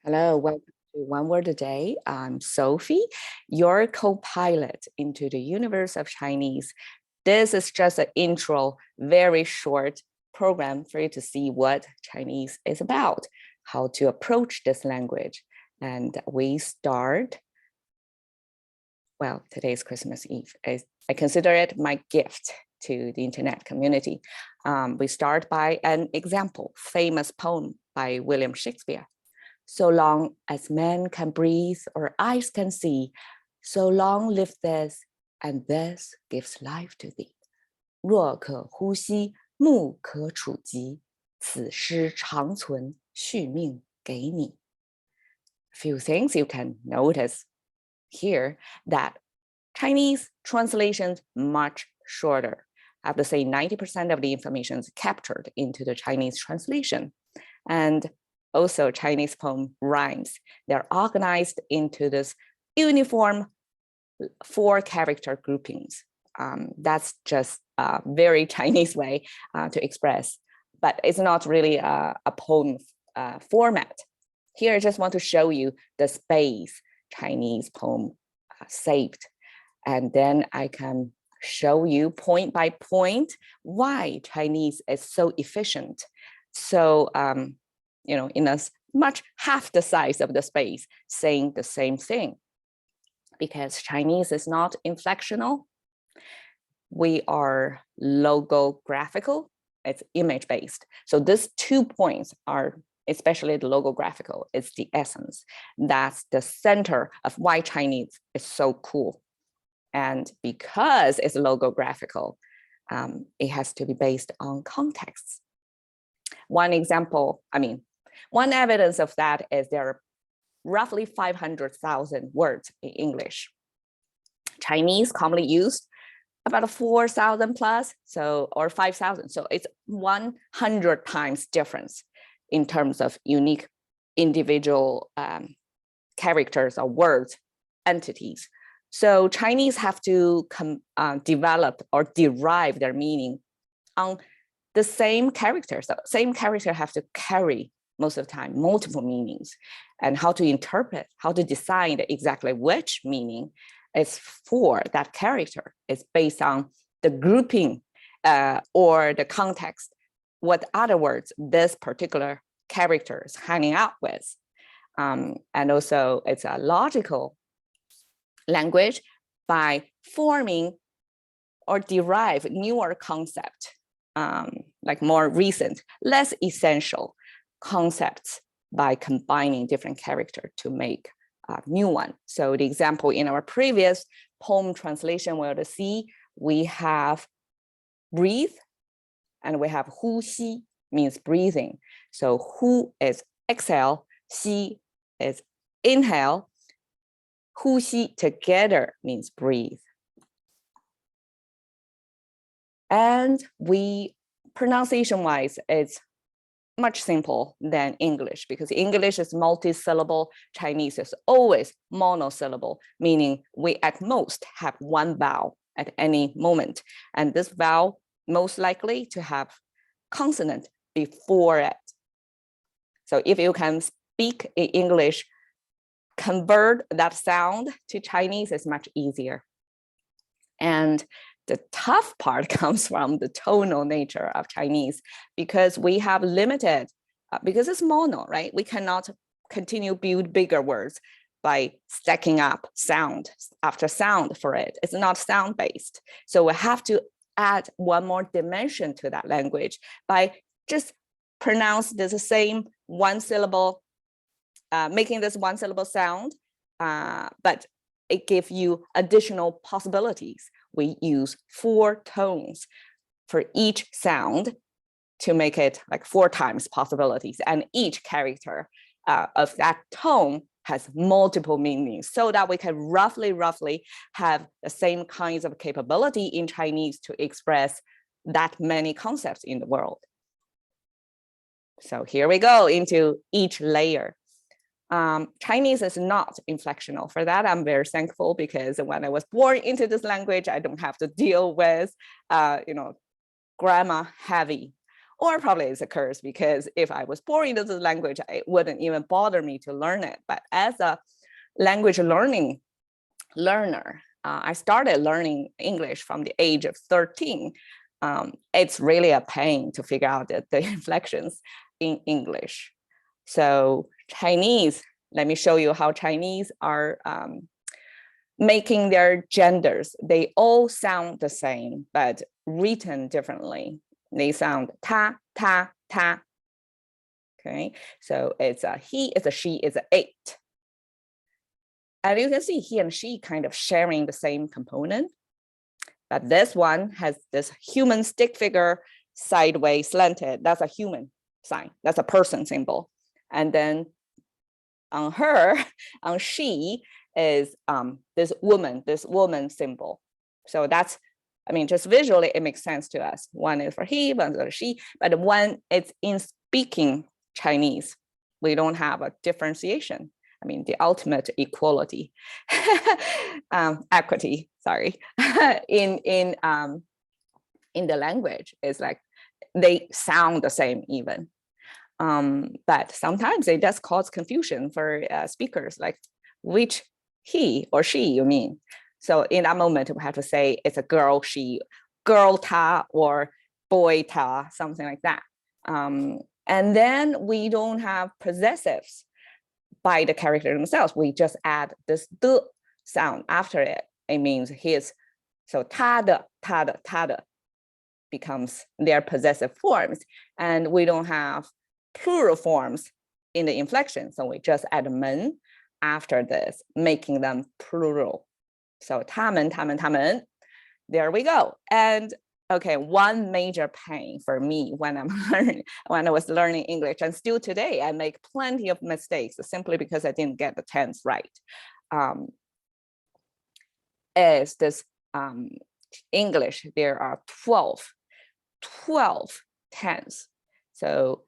Hello, welcome to One Word a Day. I'm Sophie, your co-pilot into the universe of Chinese. This is just an intro, very short program for you to see what Chinese is about, how to approach this language. And we start, well, today's Christmas Eve. I consider it my gift to the internet community. We start by an example, famous poem by William Shakespeare. So long as man can breathe or eyes can see, so long live this, and this gives life to thee. 若可呼吸，目可触及，此诗长存，续命给你。Few things you can notice here that Chinese translations much shorter. I have to say 90% of the information is captured into the Chinese translation. And also, Chinese poem rhymes. They're organized into this uniform 4-character groupings. That's just a very Chinese way to express, but it's not really a poem format. Here, I just want to show you the space Chinese poem saved. And then I can show you point by point why Chinese is so efficient. So, in a much half the size of the space, saying the same thing. Because Chinese is not inflectional, we are logographical, it's image-based. So these 2 points are, especially the logographical, it's the essence. That's the center of why Chinese is so cool. And because it's logographical, it has to be based on context. One evidence of that is there are roughly 500,000 words in English. Chinese commonly used about 4,000 plus, or 5,000. So it's 100 times difference in terms of unique individual characters or words, entities. So Chinese have to develop or derive their meaning on the same characters. The same character have to carry most of the time multiple meanings, and how to interpret, how to decide exactly which meaning is for that character is based on the grouping or the context, what other words this particular character is hanging out with. And also it's a logical language by forming or derive newer concept, like more recent, less essential concepts by combining different characters to make a new one. So the example in our previous poem translation, we're to see we have breathe and we have 呼吸 means breathing. So 呼 is exhale, 吸 is inhale, 呼吸 together means breathe. And pronunciation-wise, it's much simple than English, because English is multi-syllable, Chinese is always monosyllable, meaning we at most have one vowel at any moment. And this vowel most likely to have consonant before it. So if you can speak in English, convert that sound to Chinese is much easier. And the tough part comes from the tonal nature of Chinese, because we have limited, because it's mono, right? We cannot continue build bigger words by stacking up sound after sound for it. It's not sound-based. So we have to add one more dimension to that language by just pronounce the same one syllable, making this one syllable sound, but it gives you additional possibilities. We use 4 tones for each sound to make it like 4 times possibilities. And each character of that tone has multiple meanings, so that we can roughly have the same kinds of capability in Chinese to express that many concepts in the world. So here we go into each layer. Chinese is not inflectional. For that, I'm very thankful, because when I was born into this language, I don't have to deal with, grammar heavy or probably it's a curse, because if I was born into this language, it wouldn't even bother me to learn it. But as a language learner, I started learning English from the age of 13. It's really a pain to figure out the inflections in English. So Chinese, let me show you how Chinese are making their genders. They all sound the same, but written differently. They sound ta, ta, ta. Okay, so it's a he, it's a she, it's a it. And you can see he and she kind of sharing the same component. But this one has this human stick figure sideways slanted. That's a human sign. That's a person symbol. And then on her, on she is this woman symbol. So that's, I mean, just visually, it makes sense to us. One is for he, one is for she. But when it's in speaking Chinese, we don't have a differentiation. I mean, the ultimate equality, equity, sorry, in the language is like, they sound the same even. But sometimes it does cause confusion for speakers, like which he or she you mean. So in that moment, we have to say it's a girl, she, girl ta, or boy ta, something like that. And then we don't have possessives by the character themselves. We just add this de sound after it. It means his. So ta de becomes their possessive forms. And we don't have plural forms in the inflection. So we just add men after this, making them plural. So 他们, there we go. And okay, one major pain for me when I was learning English, and still today, I make plenty of mistakes simply because I didn't get the tense right, is this English, there are 12 tense. So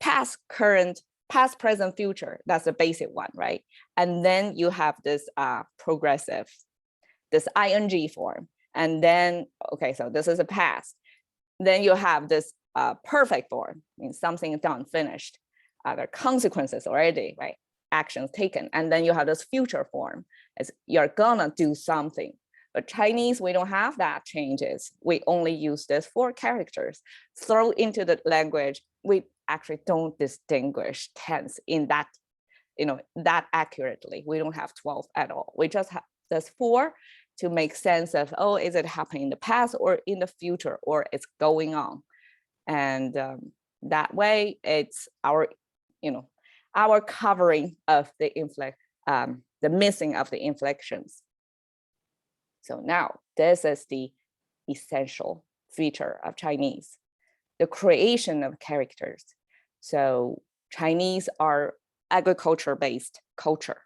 past, current, past, present, future, that's the basic one, right? And then you have this progressive, this ing form. And then, okay, so this is a past. Then you have this perfect form, means something done, finished. There are consequences already, right? Actions taken. And then you have this future form, as you're gonna do something. But Chinese, we don't have that changes. We only use this 4 characters. Throw into the language, we actually don't distinguish tense in that, that accurately. We don't have 12 at all. We just have this 4 to make sense of, oh, is it happening in the past or in the future, or it's going on? And that way it's our, our covering of the missing of the inflections. So now this is the essential feature of Chinese, the creation of characters. So Chinese are agriculture-based culture.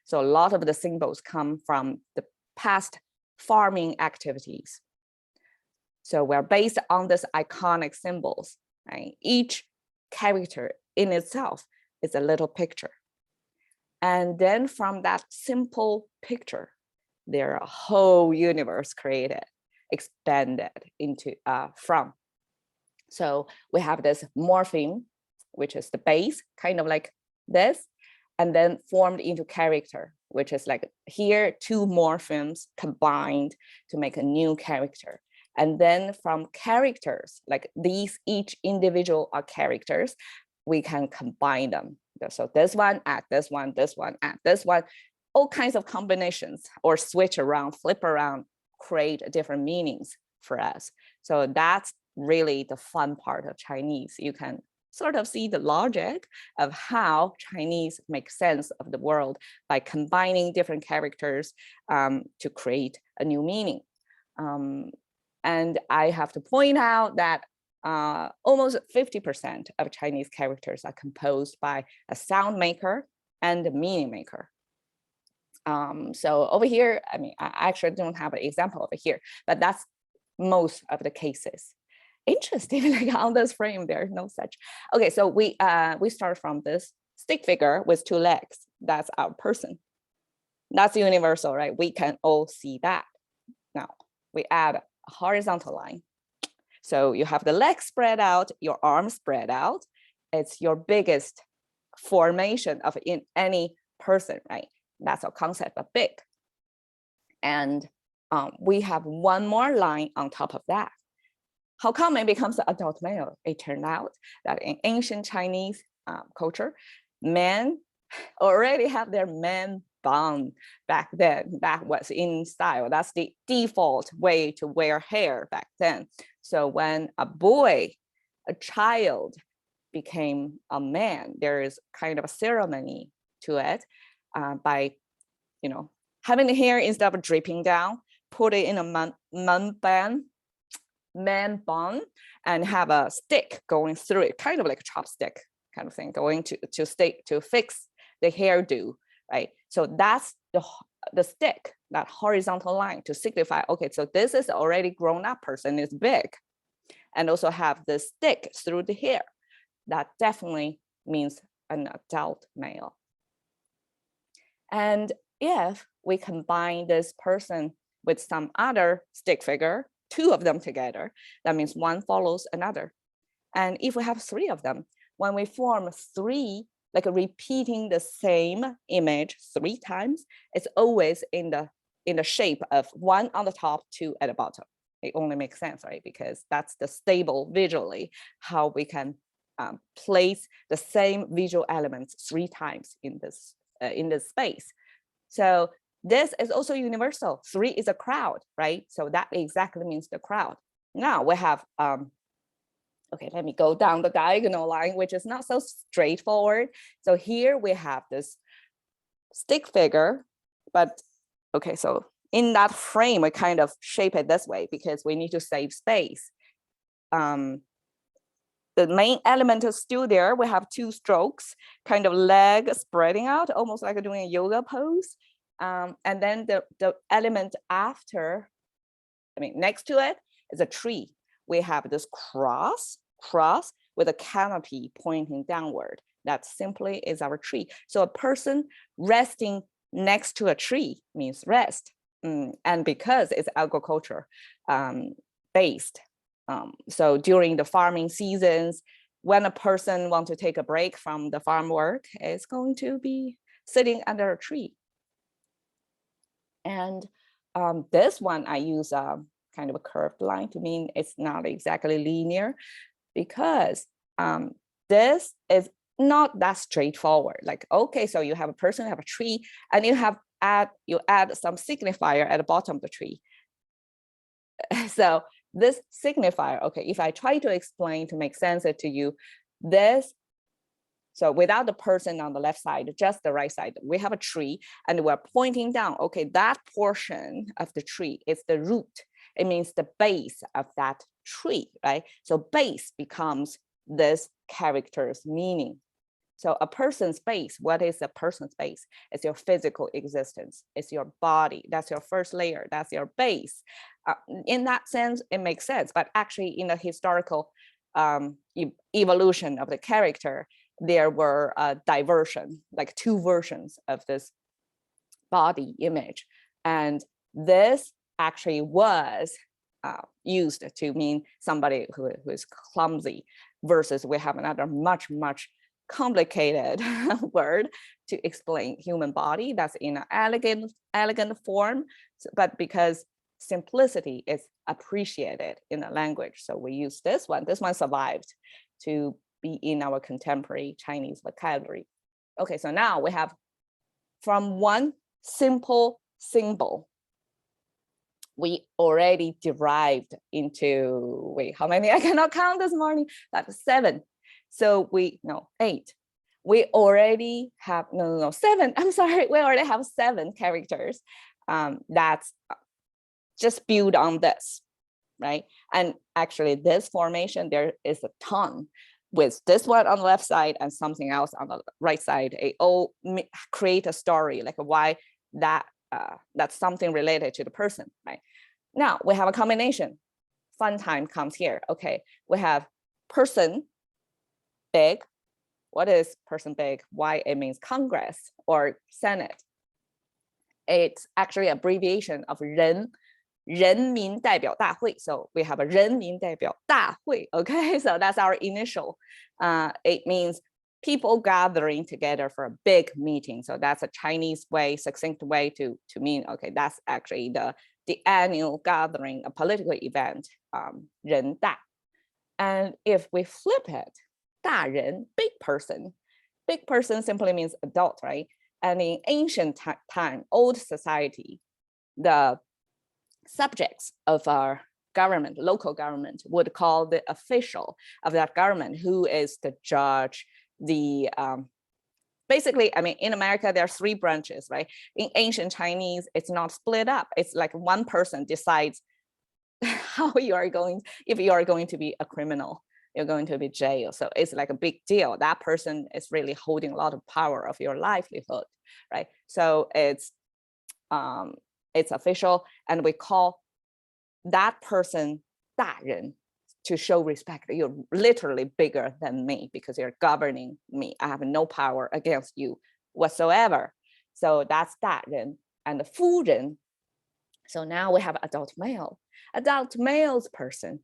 So a lot of the symbols come from the past farming activities. So we're based on this iconic symbols, right? Each character in itself is a little picture. And then from that simple picture, there are a whole universe created, expanded into from. So we have this morpheme, which is the base, kind of like this, and then formed into character, which is like here, 2 morphemes combined to make a new character. And then from characters, like these, each individual are characters, we can combine them. So this one, add this one, add this one, all kinds of combinations, or switch around, flip around, create different meanings for us. So that's really the fun part of Chinese. You can sort of see the logic of how Chinese makes sense of the world by combining different characters to create a new meaning. And I have to point out that almost 50% of Chinese characters are composed by a sound maker and a meaning maker. So over here, I mean, I actually don't have an example over here, but that's most of the cases. Interesting, like on this frame, there's no such. Okay, so we start from this stick figure with 2 legs. That's our person. That's universal, right? We can all see that. Now we add a horizontal line. So you have the legs spread out, your arms spread out. It's your biggest formation of in any person, right? That's our concept of big. And we have one more line on top of that. How come it becomes the adult male? It turned out that in ancient Chinese culture, men already have their man bun back then. That was in style. That's the default way to wear hair back then. So when a boy, a child became a man, there is kind of a ceremony to it by, having the hair instead of dripping down, put it in a man bun and have a stick going through it, kind of like a chopstick kind of thing, going to fix the hairdo, right? So that's the stick, that horizontal line to signify, okay, so this is already grown up person, is big, and also have the stick through the hair. That definitely means an adult male. And if we combine this person with some other stick figure, two of them together, that means one follows another. And if we have three of them, when we form three, like repeating the same image 3 times, it's always in the shape of one on the top, two at the bottom. It only makes sense, right? Because that's the stable visually, how we can place the same visual elements 3 times in this space. So this is also universal. 3 is a crowd, right? So that exactly means the crowd. Now we have, okay, let me go down the diagonal line, which is not so straightforward. So here we have this stick figure, but okay, so in that frame, we kind of shape it this way because we need to save space. The main element is still there. We have 2 strokes, kind of leg spreading out, almost like doing a yoga pose. And then the element after, next to it is a tree. We have this cross with a canopy pointing downward. That simply is our tree. So a person resting next to a tree means rest. And because it's agriculture based, so during the farming seasons, when a person wants to take a break from the farm work, it's going to be sitting under a tree. And this one, I use kind of a curved line to mean it's not exactly linear, because this is not that straightforward. Like, okay, so you have a person, you have a tree, and you add some signifier at the bottom of the tree. So this signifier, okay, if I try to explain to make sense to you, so without the person on the left side, just the right side, we have a tree and we're pointing down. Okay, that portion of the tree is the root. It means the base of that tree, right? So base becomes this character's meaning. So a person's base, what is a person's base? It's your physical existence. It's your body. That's your first layer. That's your base. In that sense, it makes sense. But actually, in the historical evolution of the character, there were diversion, like 2 versions of this body image. And this actually was used to mean somebody who is clumsy, versus we have another much complicated word to explain human body that's in an elegant form, but because simplicity is appreciated in the language, so we use this one. This one survived to be in our contemporary Chinese vocabulary. Okay, so now we have, from one simple symbol, we already derived into, wait, how many? I cannot count this morning. That's 7. So 8. We already have, 7. I'm sorry, we already have 7 characters that's just built on this, right? And actually this formation, there is a ton with this one on the left side and something else on the right side. It all create a story, like why that's something related to the person, right? Now we have a combination. Fun time comes here. Okay, we have person big. What is person big? Why? It means Congress or Senate. It's actually abbreviation of 人人民代表大会. So we have a 人民代表大会. Okay, so that's our initial. It means people gathering together for a big meeting. So that's a Chinese way, succinct way to mean, okay, that's actually the annual gathering, a political event, 人大. And if we flip it, 大人, big person simply means adult, right? And in ancient time, old society, the subjects of our government, local government, would call the official of that government, who is the judge, the basically, I mean, in America, there are 3 branches, right? In ancient Chinese, it's not split up. It's like one person decides how you are going, if you are going to be a criminal, you're going to be jailed. So it's like a big deal. That person is really holding a lot of power of your livelihood, right? So it's official, and we call that person 大人 to show respect. You're literally bigger than me because you're governing me. I have no power against you whatsoever. So that's 大人. And the 夫人. So now we have adult male. Adult male's person,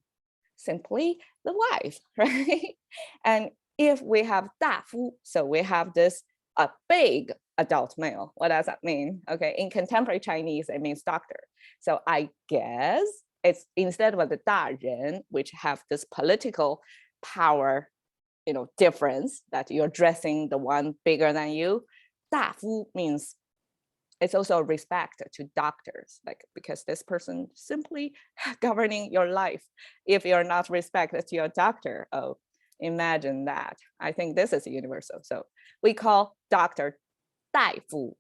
simply the wife, right? And if we have 大夫, so we have this a big adult male. What does that mean? Okay, in contemporary Chinese, it means doctor. So I guess it's instead of the 大人, which have this political power, difference that you're addressing the one bigger than you. 大夫 means it's also respect to doctors, like because this person simply governing your life. If you're not respected to your doctor, oh, imagine that. I think this is universal. So we call doctor 大夫.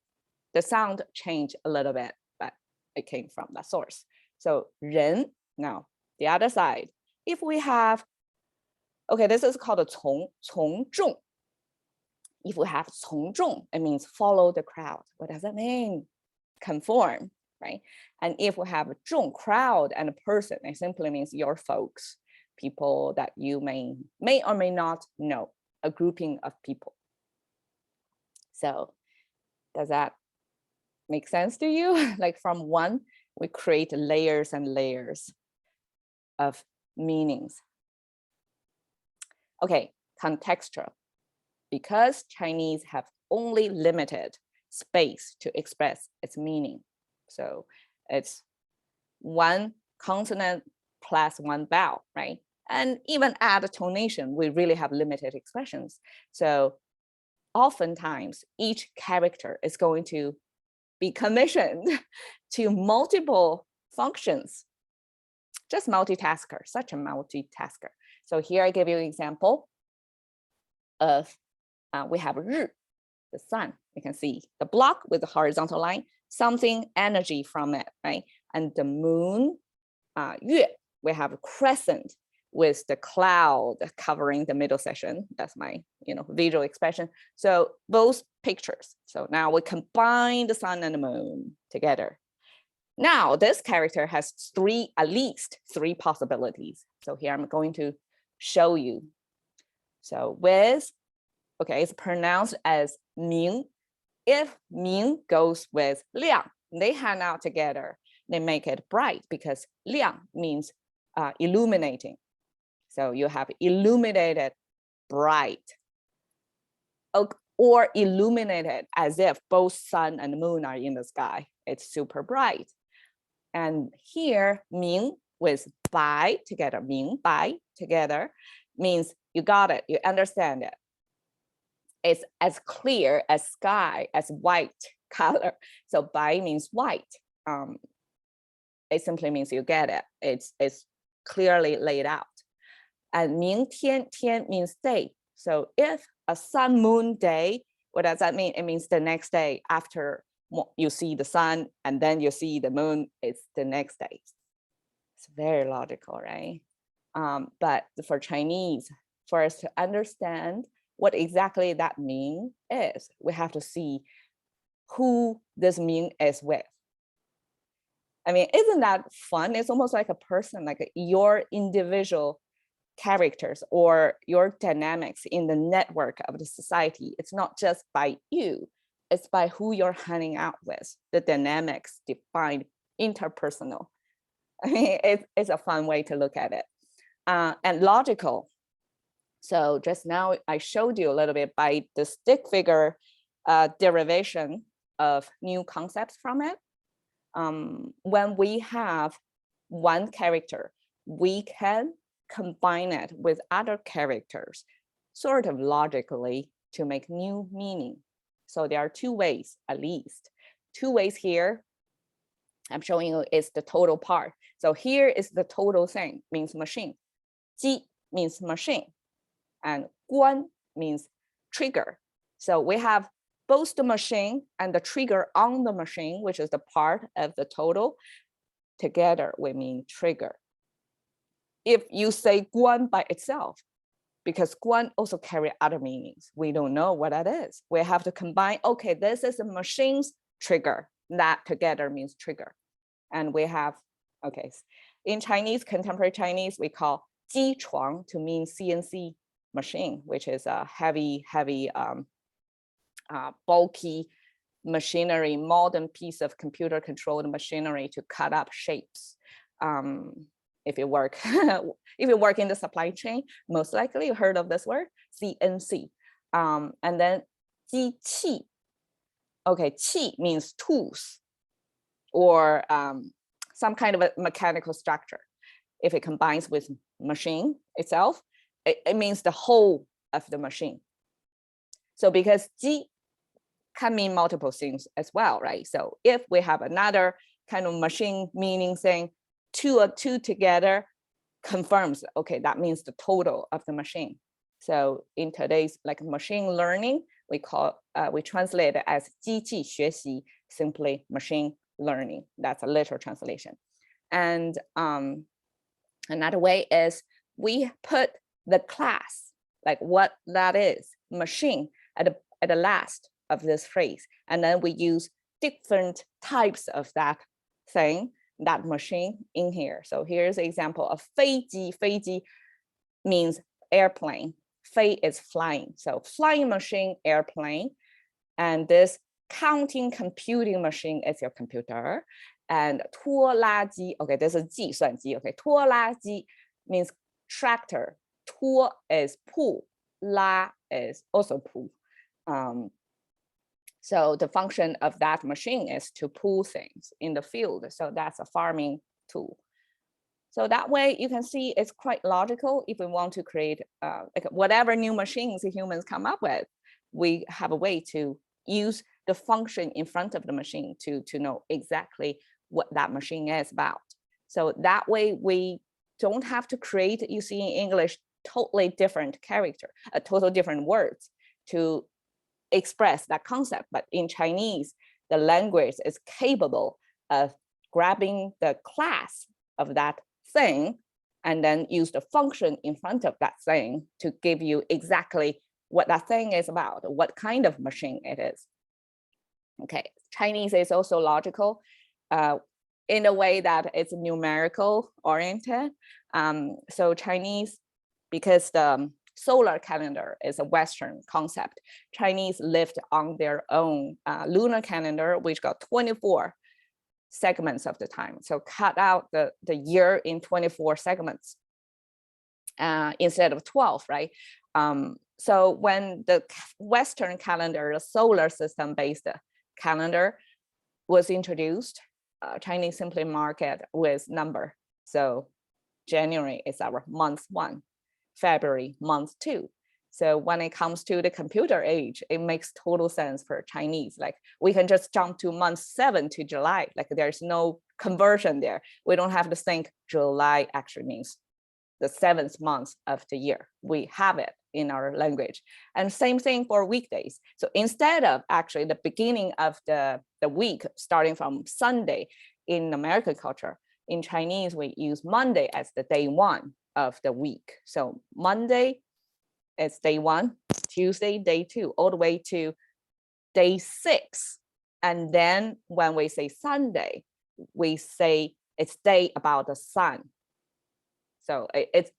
The sound changed a little bit, but it came from the source. So 人, now the other side. If we have, okay, this is called a 从众. If we have 从众, it means follow the crowd. What does that mean? Conform, right? And if we have a 众 crowd and a person, it simply means your folks, people that you may or may not know, a grouping of people. So does that make sense to you? Like from one, we create layers and layers of meanings. Okay, contextual. Because Chinese have only limited space to express its meaning. So it's one consonant plus one vowel, right? And even at a tonation, we really have limited expressions. So oftentimes each character is going to be commissioned to multiple functions. Just multitasker, such a multitasker. So here I give you an example of we have 日, the sun. You can see the block with the horizontal line, something energy from it, right? And the moon, 月, we have a crescent with the cloud covering the middle section. That's my visual expression. So both pictures. So now we combine the sun and the moon together. Now this character has at least three possibilities. So here I'm going to show you. So with, okay, it's pronounced as 明. If 明 goes with 亮, they hang out together. They make it bright because 亮 means illuminating. So you have illuminated, bright, or illuminated as if both sun and moon are in the sky. It's super bright. And here, 明 with 白 together, 明白 together means you got it, you understand it. It's as clear as sky, as white color. So 白 means white. It simply means you get it. It's clearly laid out. And 明天, 天 means day. So if a sun moon day, what does that mean? It means the next day after you see the sun and then you see the moon, it's the next day. It's very logical, right? But for Chinese, for us to understand what exactly that mean is, we have to see who this mean is with. I mean, isn't that fun? It's almost like a person, like your individual characters or your dynamics in the network of the society. It's not just by you, it's by who you're hanging out with. The dynamics define interpersonal I mean, it's a fun way to look at it. And logical. So just now I showed you a little bit by the stick figure derivation of new concepts from it. When we have one character, we can combine it with other characters sort of logically to make new meaning. So there are two ways, at least. Two ways here I'm showing you is the total part. So here is the total thing, means machine. 机 means machine. And 关 means trigger. So we have both the machine and the trigger on the machine, which is the part of the total. Together, we mean trigger. If you say 关 by itself, because 关 also carry other meanings, we don't know what that is. We have to combine, okay, this is a machine's trigger. That together means trigger. And we have, okay, in Chinese, contemporary Chinese, we call 机床 to mean CNC machine, which is a heavy, bulky machinery, modern piece of computer controlled machinery to cut up shapes. If you work in the supply chain, most likely you heard of this word, CNC. And then 机器. Okay, 器 means tools or some kind of a mechanical structure. If it combines with machine itself, it means the whole of the machine. So because 机 can mean multiple things as well, right? So if we have another kind of machine meaning thing, two or two together confirms, okay, that means the total of the machine. So in today's like machine learning, we translate it as 机器学习, simply machine learning. That's a literal translation. And another way is we put the class, like what that is, machine, at the last of this phrase. And then we use different types of that thing, that machine in here. So here's an example of 飞机. 飞机 means airplane. 飞 is flying. So flying machine, airplane. And this counting computing machine is your computer. And 拖拉机, okay, this is 计算机, okay, 拖拉机 means tractor. 拖 is pull, 拉 is also pull. So the function of that machine is to pull things in the field. So that's a farming tool. So that way you can see it's quite logical. If we want to create like whatever new machines humans come up with, we have a way to use the function in front of the machine to know exactly what that machine is about. So that way we don't have to create, you see in English, totally different character, total different words to express that concept. But in Chinese, the language is capable of grabbing the class of that thing and then use the function in front of that thing to give you exactly what that thing is about, what kind of machine it is. Okay, Chinese is also logical in a way that it's numerical oriented. So Chinese, because the solar calendar is a Western concept, Chinese lived on their own lunar calendar, which got 24 segments of the time. So cut out the year in 24 segments instead of 12, right? So when the Western calendar, the solar system based calendar was introduced, Chinese simply mark it with number. So January is our month 1, February month 2. So when it comes to the computer age, it makes total sense for Chinese. Like we can just jump to month 7 to July. Like there's no conversion there. We don't have to think July actually means the 7th month of the year. We have it in our language. And same thing for weekdays. So instead of actually the beginning of the week, starting from Sunday in American culture, in Chinese, we use Monday as the day 1 of the week. So Monday is day 1, Tuesday, day 2, all the way to day 6. And then when we say Sunday, we say it's day about the sun. So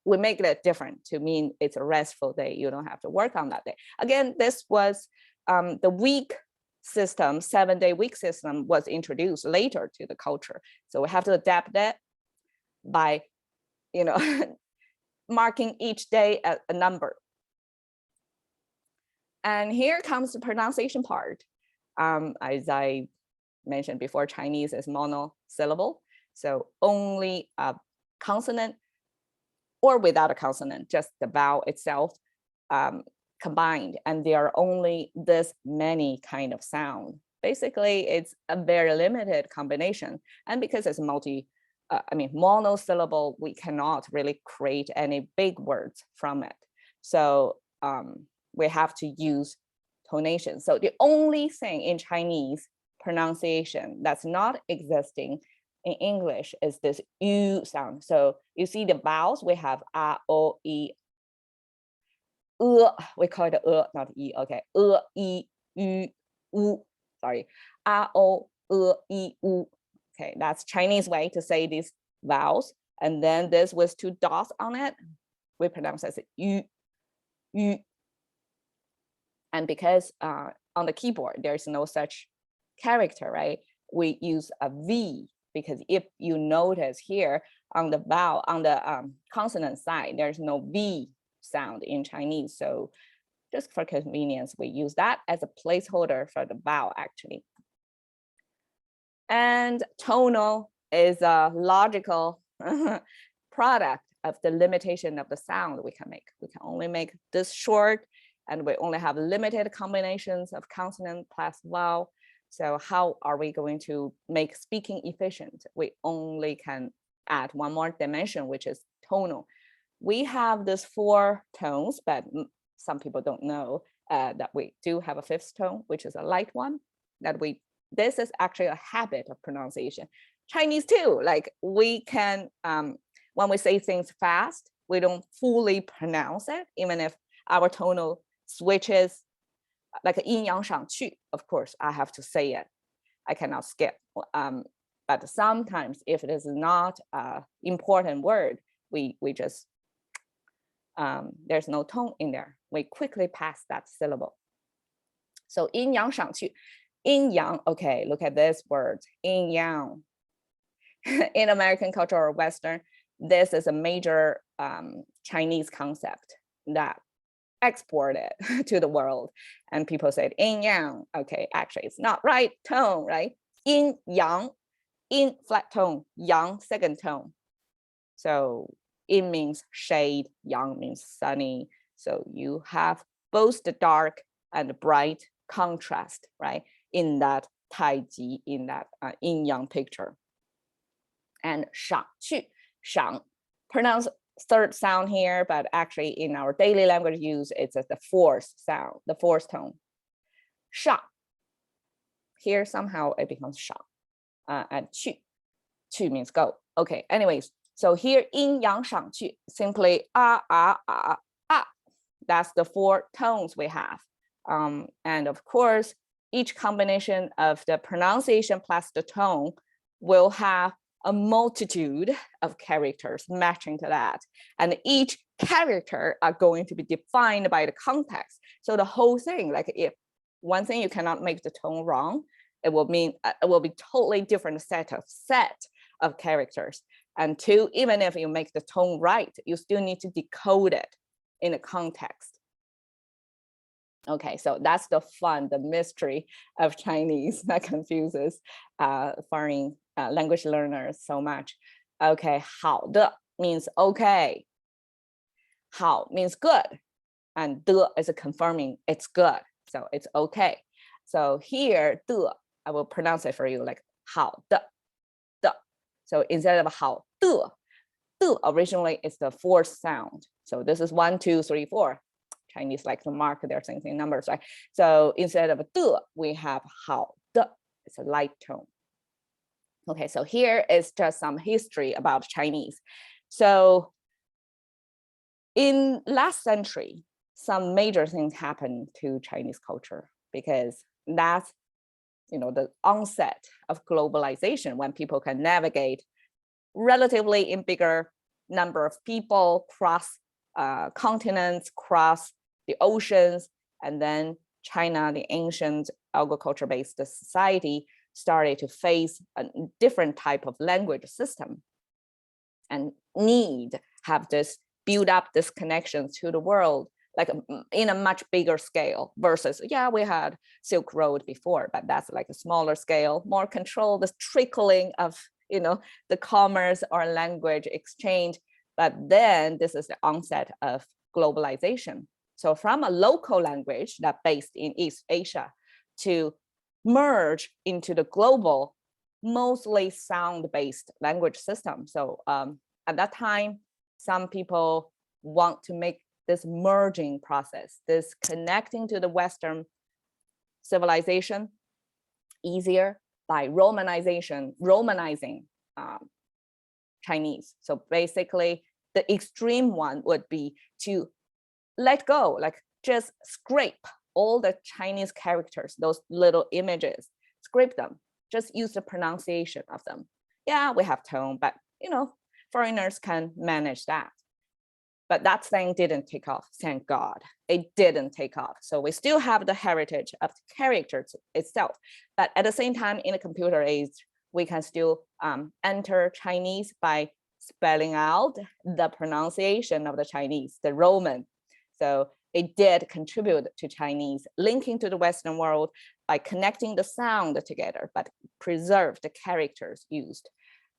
we make it different to mean it's a restful day. You don't have to work on that day. Again, this was the week system, 7-day week system was introduced later to the culture. So we have to adapt that. by, you know, marking each day a number. And here comes the pronunciation part. As I mentioned before, Chinese is monosyllable. So only a consonant or without a consonant, just the vowel itself combined. And there are only this many kind of sound. Basically, it's a very limited combination. And because it's monosyllable, we cannot really create any big words from it. So we have to use tonation. So the only thing in Chinese pronunciation that's not existing in English is this U sound. So you see the vowels, we have A, O, E, we call it not E, okay. I, U, U, sorry. A, O, I, U. Okay, that's Chinese way to say these vowels. And then this with two dots on it, we pronounce as U, U. And because on the keyboard, there's no such character, right? We use a V, because if you notice here on the vowel, on the consonant side, there's no V sound in Chinese. So just for convenience, we use that as a placeholder for the vowel actually. And tonal is a logical product of the limitation of the sound we can make. We can only make this short, and we only have limited combinations of consonant plus vowel. So how are we going to make speaking efficient? We only can add one more dimension, which is tonal. We have these 4 tones, but some people don't know that we do have a 5th tone, which is a light one. This is actually a habit of pronunciation. Chinese too, like we can, when we say things fast, we don't fully pronounce it, even if our tonal switches, like yin yang shang qu, of course, I have to say it. I cannot skip. But sometimes if it is not an important word, we just, there's no tone in there. We quickly pass that syllable. So yin yang shang qu, yin yang, okay, look at this word, yin yang. In American culture or Western, this is a major Chinese concept that exported to the world, and people said yin yang. Okay, actually it's not right tone, right? Yin yang, yin flat tone, yang second tone. So yin means shade, yang means sunny. So you have both the dark and the bright contrast, right? In that taiji, in that yin yang picture. And shang qu, shang, pronounced 3rd sound here, but actually in our daily language use, it's the 4th sound, the 4th tone. Sha. Here somehow it becomes sha. And qu. Qu means go. Okay, anyways, so here yin yang shang qu, simply ah. That's the 4 tones we have. And of course, each combination of the pronunciation plus the tone will have a multitude of characters matching to that. And each character are going to be defined by the context. So the whole thing, like if one thing you cannot make the tone wrong, it will mean it will be totally different set of characters. And 2, even if you make the tone right, you still need to decode it in a context. Okay, so that's the fun, the mystery of Chinese that confuses foreign language learners so much. Okay, 好的 means okay. 好 means good, and 的 is confirming it's good, so it's okay. So here 的, I will pronounce it for you like 好的,的. So instead of 好的, 的 originally is the 4th sound. So this is 1, 2, 3, 4. Chinese like to mark their things in numbers, right? So instead of 的, we have 好的. It's a light tone. Okay, so here is just some history about Chinese. So in last century, some major things happened to Chinese culture, because that's, the onset of globalization, when people can navigate relatively in bigger number of people, cross continents, cross the oceans, and then China, the ancient agriculture-based society, started to face a different type of language system. and need have this build up this connections to the world, like in a much bigger scale versus, yeah, we had Silk Road before, but that's like a smaller scale, more control, the trickling of, the commerce or language exchange. But then this is the onset of globalization. So from a local language that based in East Asia to merge into the global, mostly sound-based language system. So at that time, some people want to make this merging process, this connecting to the Western civilization easier by romanizing Chinese. So basically, the extreme one would be to let go, like just scrape all the Chinese characters, those little images, scrape them, just use the pronunciation of them. Yeah, we have tone, but foreigners can manage that. But that thing didn't take off, thank God. It didn't take off. So we still have the heritage of the characters itself. But at the same time, in the computer age, we can still enter Chinese by spelling out the pronunciation of the Chinese, the Roman. So it did contribute to Chinese linking to the Western world by connecting the sound together, but preserve the characters used.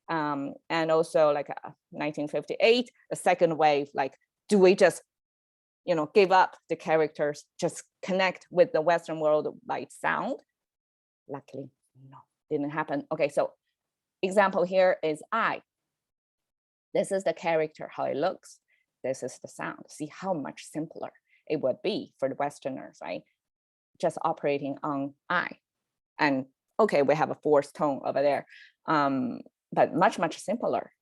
And also like 1958, the second wave, like, do we just, give up the characters, just connect with the Western world by sound? Luckily, no, didn't happen. Okay, so example here is I. This is the character, how it looks. This is the sound. See how much simpler it would be for the Westerners, right? Just operating on I. And okay, we have a fourth tone over there. But much, much simpler.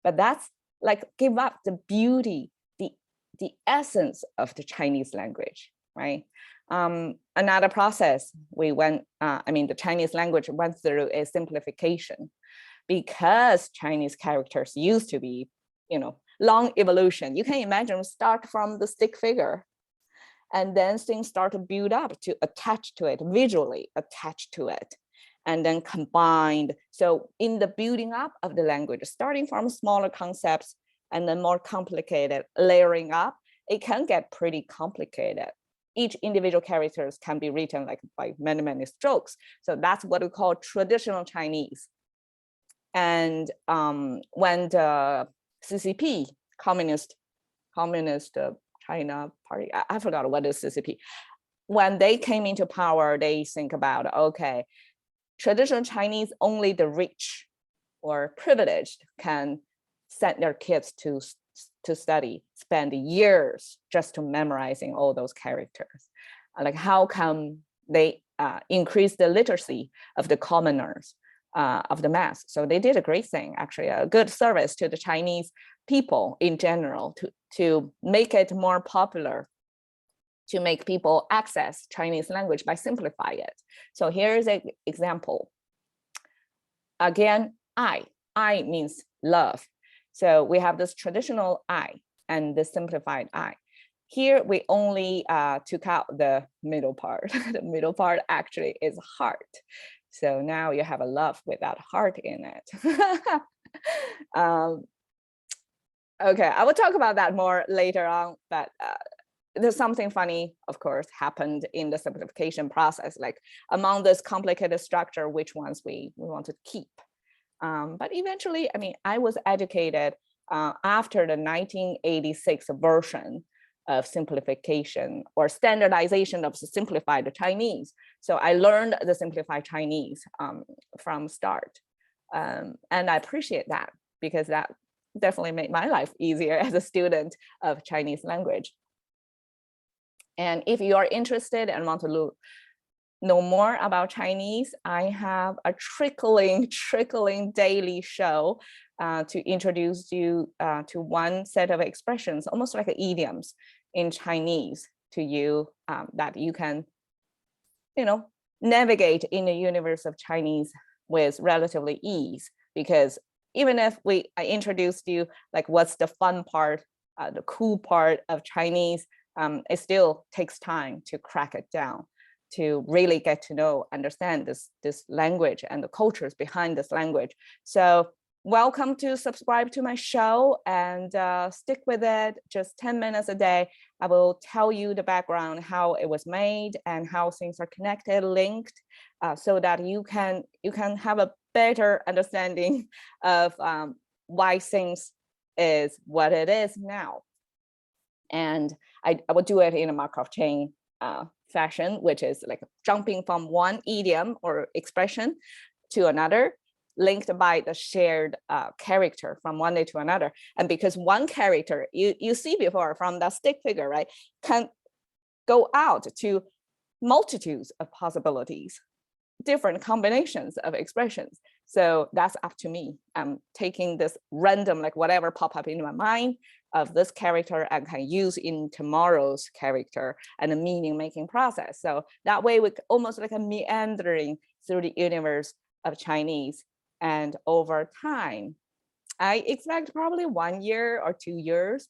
But that's like give up the beauty, the essence of the Chinese language, right? Another process the Chinese language went through a simplification because Chinese characters used to be, long evolution. You can imagine start from the stick figure and then things start to build up to attach to it, visually attach to it. And then combined. So in the building up of the language, starting from smaller concepts and then more complicated, layering up, it can get pretty complicated. Each individual characters can be written like by many, many strokes. So that's what we call traditional Chinese. And when the CCP, Communist China Party, I forgot what is CCP. When they came into power, they think about, okay, traditional Chinese, only the rich or privileged can send their kids to study, spend years just to memorizing all those characters. Like how come they increase the literacy of the commoners, of the mass? So they did a great thing, actually, a good service to the Chinese people in general to make it more popular, to make people access Chinese language by simplify it. So here's an example. Again, I means love. So we have this traditional I and the simplified I. Here we only took out the middle part. The middle part actually is heart. So now you have a love without heart in it. Okay, I will talk about that more later on, but there's something funny, of course, happened in the simplification process, like among this complicated structure, which ones we want to keep. But eventually, I was educated after the 1986 version of simplification or standardization of the simplified Chinese. So I learned the simplified Chinese from start. And I appreciate that because that definitely made my life easier as a student of Chinese language. And if you are interested and want to know more about Chinese, I have a trickling daily show to introduce you to one set of expressions, almost like idioms in Chinese to you that you can, navigate in the universe of Chinese with relatively ease. Because even if I introduced you like what's the fun part, the cool part of Chinese, it still takes time to crack it down, to really get to know, understand this language and the cultures behind this language. So welcome to subscribe to my show and stick with it. Just 10 minutes a day. I will tell you the background, how it was made and how things are connected, linked, so that you can have a better understanding of why things is what it is now. And I will do it in a Markov chain fashion, which is like jumping from one idiom or expression to another, linked by the shared character from one day to another. And because one character, you see before from the stick figure, right, can go out to multitudes of possibilities, different combinations of expressions. So that's up to me. I'm taking this random, like whatever pop up in my mind of this character and can use in tomorrow's character and the meaning making process. So that way we almost like a meandering through the universe of Chinese. And over time, I expect probably 1 year or 2 years,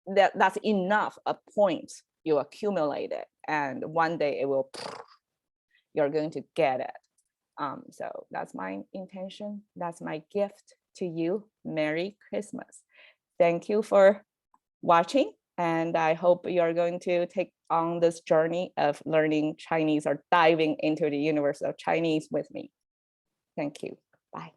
that's enough of points you accumulate it. And one day it will, you're going to get it. So that's my intention. That's my gift to you. Merry Christmas. Thank you for watching. And I hope you're going to take on this journey of learning Chinese or diving into the universe of Chinese with me. Thank you. Bye.